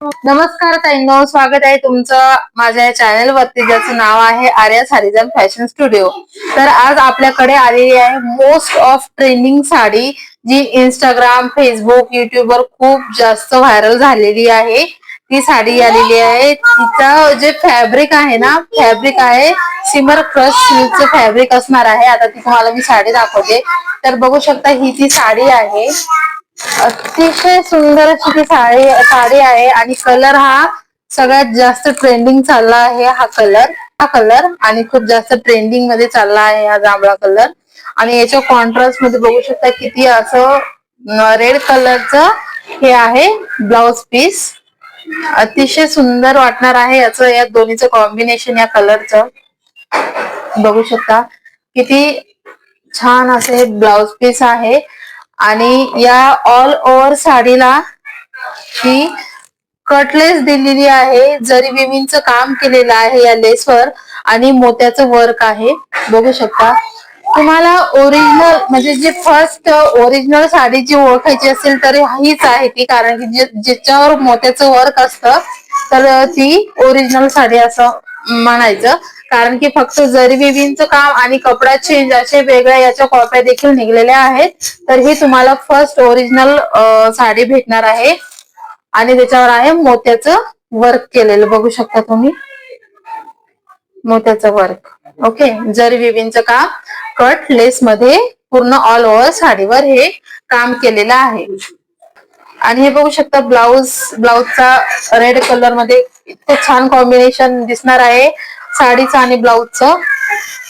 नमस्कार ताईंनो, स्वागत आहे तुमचं माझ्या या चॅनल वरती, ज्याचं नाव आहे आर्या हरिजन फॅशन स्टुडिओ. तर आज आपल्याकडे आलेली आहे मोस्ट ऑफ ट्रेंडिंग साडी, जी इंस्टाग्राम, फेसबुक, युट्यूब वर खूप जास्त व्हायरल झालेली आहे. ती साडी आलेली आहे. तिचं जे फॅब्रिक आहे ना, फॅब्रिक आहे सिमर क्रश सिल्कचं फॅब्रिक असणार आहे. आता ती तुम्हाला मी साडी दाखवते. तर बघू शकता, ही ती साडी आहे. अतिशय सुंदर अशी ती साडी आहे आणि कलर हा सगळ्यात जास्त ट्रेंडिंग चालला आहे. हा कलर आणि खूप जास्त ट्रेंडिंग मध्ये चालला आहे हा जांभळा कलर. आणि याच्या कॉन्ट्रास्ट मध्ये बघू शकता किती असं रेड कलरचं हे आहे ब्लाउज पीस. अतिशय सुंदर वाटणार आहे याचं, या दोन्हीचं कॉम्बिनेशन या कलरचं बघू शकता. किती छान असे ब्लाउज पीस आहे. आणि या ऑल ओव्हर साडीला ही कटलेस दिलेली आहे. जरी विविंगचं काम केलेलं आहे या लेसवर आणि मोत्याचं वर्क आहे. बघू शकता. तुम्हाला ओरिजिनल म्हणजे जी फर्स्ट ओरिजिनल साडी जी ओळखायची असेल तर हीच आहे ती, कारण की ज्याच्यावर मोत्याचं वर्क असतं तर ती ओरिजिनल साडी असं म्हणायचं. कारण की फक्त जरी विविंगचं काम आणि कपडा चेंज असे वेगळ्या याच्या कॉप्या देखील निघलेल्या आहेत. तर ही तुम्हाला फर्स्ट ओरिजिनल साडी भेटणार आहे. आणि त्याच्यावर आहे मोत्याचं वर्क केलेलं, बघू शकता तुम्ही मोत्याचं वर्क. ओके, जरी विविंगचं काम कट लेस मध्ये पूर्ण ऑल ओव्हर साडीवर हे काम केलेलं आहे. आणि हे बघू शकता, ब्लाउजचा रेड कलर मध्ये इतकं छान कॉम्बिनेशन दिसणार आहे साडीचं आणि ब्लाउजचं.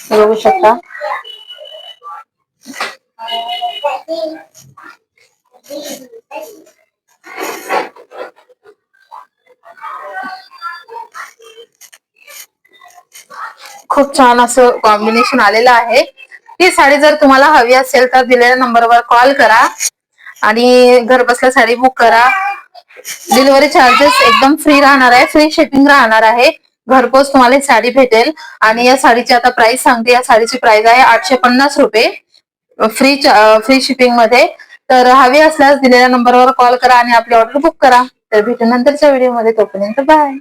बघू शकता. खूप छान असं कॉम्बिनेशन आलेलं आहे. ही साडी जर तुम्हाला हवी असेल तर दिलेल्या नंबरवर कॉल करा आणि घर बसल्या साडी बुक करा. डिलिव्हरी चार्जेस एकदम फ्री राहणार आहे, फ्री शिपिंग राहणार आहे. घरपोच तुम्हाला साडी भेटेल. आणि या साडीची आता प्राइस सांगते. या साडीची प्राइस आहे 850 रुपये फ्री शिपिंग मध्ये. तर हवी असल्यास दिलेल्या नंबरवर कॉल करा आणि आपली ऑर्डर बुक करा. तर भेटू नंतरच्या व्हिडिओमध्ये. तोपर्यंत बाय.